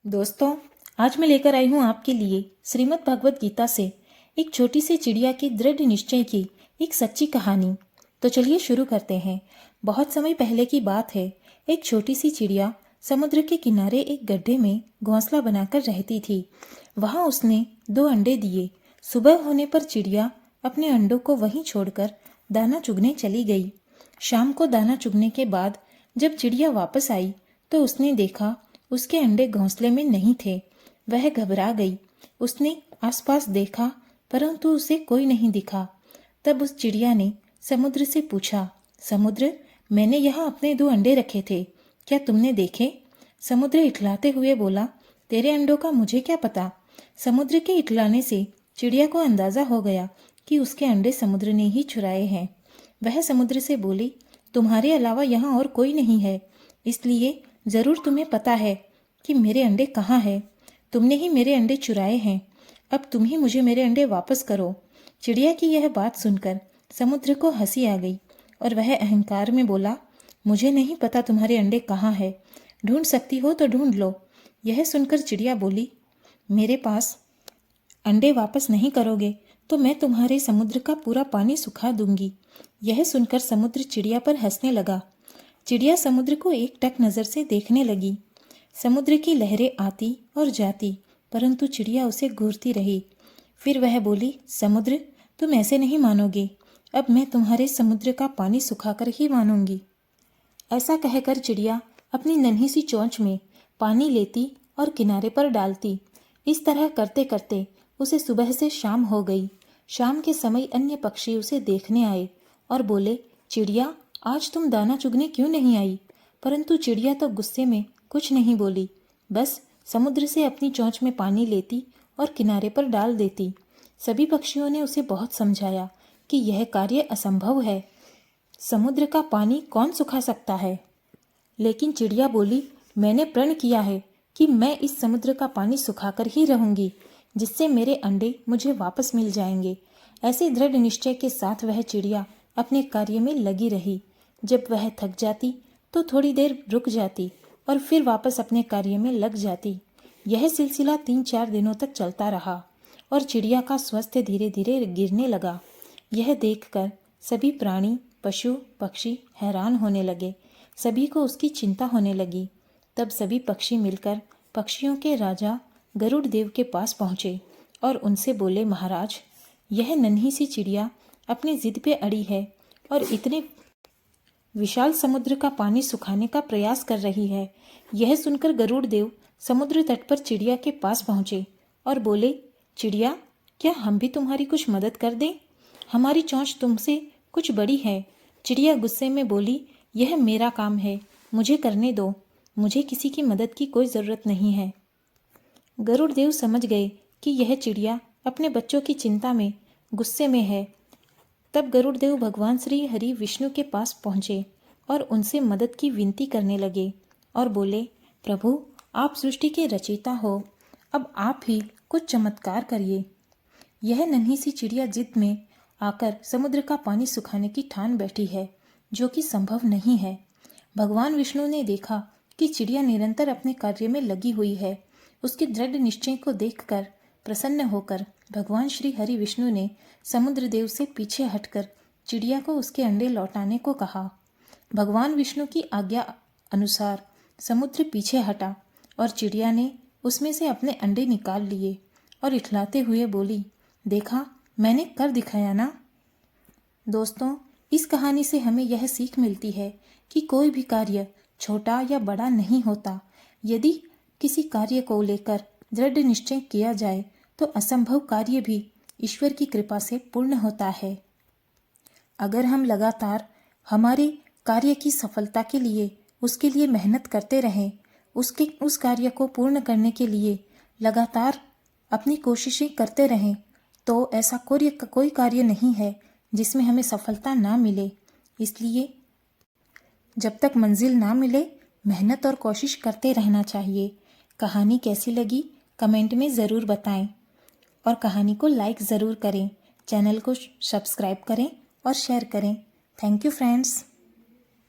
दोस्तों, आज मैं लेकर आई हूँ आपके लिए श्रीमद् भगवत गीता से एक छोटी सी चिड़िया की दृढ़ निश्चय की एक सच्ची कहानी। तो चलिए शुरू करते हैं। बहुत समय पहले की बात है। एक छोटी सी चिड़िया समुद्र के किनारे एक गड्ढे में घोंसला बनाकर रहती थी। वहाँ उसने 2 अंडे दिए। सुबह होने पर चिड़िया अपने अंडों को वहीं छोड़कर दाना चुगने चली गई। शाम को दाना चुगने के बाद जब चिड़िया वापस आई तो उसने देखा उसके अंडे घोंसले में नहीं थे। वह घबरा गई। उसने आसपास देखा परंतु उसे कोई नहीं दिखा। तब उस चिड़िया ने समुद्र से पूछा, समुद्र, मैंने यहाँ अपने 2 अंडे रखे थे, क्या तुमने देखे? समुद्र इठलाते हुए बोला, तेरे अंडों का मुझे क्या पता। समुद्र के इठलाने से चिड़िया को अंदाजा हो गया कि उसके अंडे समुद्र ने ही चुराए हैं। वह समुद्र से बोली, तुम्हारे अलावा यहाँ और कोई नहीं है, इसलिए जरूर तुम्हें पता है कि मेरे अंडे कहाँ हैं। तुमने ही मेरे अंडे चुराए हैं। अब तुम ही मुझे मेरे अंडे वापस करो। चिड़िया की यह बात सुनकर समुद्र को हंसी आ गई और वह अहंकार में बोला, मुझे नहीं पता तुम्हारे अंडे कहाँ हैं, ढूंढ सकती हो तो ढूंढ लो। यह सुनकर चिड़िया बोली, मेरे पास अंडे वापस नहीं करोगे तो मैं तुम्हारे समुद्र का पूरा पानी सुखा दूंगी। यह सुनकर समुद्र चिड़िया पर हंसने लगा। चिड़िया समुद्र को एकटक नजर से देखने लगी। समुद्र की लहरें आती और जाती परंतु चिड़िया उसे घूरती रही। फिर वह बोली, समुद्र, तुम ऐसे नहीं मानोगे, अब मैं तुम्हारे समुद्र का पानी सुखाकर ही मानूंगी। ऐसा कहकर चिड़िया अपनी नन्ही सी चोंच में पानी लेती और किनारे पर डालती। इस तरह करते करते उसे सुबह से शाम हो गई। शाम के समय अन्य पक्षी उसे देखने आए और बोले, चिड़िया, आज तुम दाना चुगने क्यों नहीं आई? परंतु चिड़िया तो गुस्से में कुछ नहीं बोली, बस समुद्र से अपनी चोंच में पानी लेती और किनारे पर डाल देती। सभी पक्षियों ने उसे बहुत समझाया कि यह कार्य असंभव है, समुद्र का पानी कौन सुखा सकता है। लेकिन चिड़िया बोली, मैंने प्रण किया है कि मैं इस समुद्र का पानी सुखाकर ही रहूंगी, जिससे मेरे अंडे मुझे वापस मिल जाएंगे। ऐसे दृढ़ निश्चय के साथ वह चिड़िया अपने कार्य में लगी रही। जब वह थक जाती तो थोड़ी देर रुक जाती और फिर वापस अपने कार्य में लग जाती। यह सिलसिला 3-4 दिनों तक चलता रहा और चिड़िया का स्वास्थ्य धीरे धीरे गिरने लगा। यह देखकर सभी प्राणी, पशु, पक्षी हैरान होने लगे। सभी को उसकी चिंता होने लगी। तब सभी पक्षी मिलकर पक्षियों के राजा गरुड़ देव के पास पहुँचे और उनसे बोले, महाराज, यह नन्ही सी चिड़िया अपनी जिद पे अड़ी है और इतने विशाल समुद्र का पानी सुखाने का प्रयास कर रही है। यह सुनकर गरुड़ देव समुद्र तट पर चिड़िया के पास पहुँचे और बोले, चिड़िया, क्या हम भी तुम्हारी कुछ मदद कर दें? हमारी चोंच तुमसे कुछ बड़ी है। चिड़िया गुस्से में बोली, यह मेरा काम है, मुझे करने दो, मुझे किसी की मदद की कोई ज़रूरत नहीं है। गरुड़ देव समझ गए कि यह चिड़िया अपने बच्चों की चिंता में गुस्से में है। तब गरुड़ देव भगवान श्री हरि विष्णु के पास पहुँचे और उनसे मदद की विनती करने लगे और बोले, प्रभु, आप सृष्टि के रचयिता हो, अब आप ही कुछ चमत्कार करिए। यह नन्ही सी चिड़िया जिद में आकर समुद्र का पानी सुखाने की ठान बैठी है, जो कि संभव नहीं है। भगवान विष्णु ने देखा कि चिड़िया निरंतर अपने कार्य में लगी हुई है। उसके दृढ़ निश्चय को देखकर प्रसन्न होकर भगवान श्री हरि विष्णु ने समुद्र देव से पीछे हटकर चिड़िया को उसके अंडे लौटाने को कहा। भगवान विष्णु की आज्ञा अनुसार समुद्र पीछे हटा और चिड़िया ने उसमें से अपने अंडे निकाल लिए और इठलाते हुए बोली, देखा, मैंने कर दिखाया ना। दोस्तों, इस कहानी से हमें यह सीख मिलती है कि कोई भी कार्य छोटा या बड़ा नहीं होता। यदि किसी कार्य को लेकर दृढ़ निश्चय किया जाए तो असंभव कार्य भी ईश्वर की कृपा से पूर्ण होता है। अगर हम लगातार हमारे कार्य की सफलता के लिए उसके लिए मेहनत करते रहें, उस कार्य को पूर्ण करने के लिए लगातार अपनी कोशिशें करते रहें, तो ऐसा कोई कार्य नहीं है जिसमें हमें सफलता ना मिले। इसलिए जब तक मंजिल ना मिले, मेहनत और कोशिश करते रहना चाहिए। कहानी कैसी लगी कमेंट में ज़रूर बताएं और कहानी को लाइक ज़रूर करें। चैनल को सब्सक्राइब करें और शेयर करें। Thank you friends.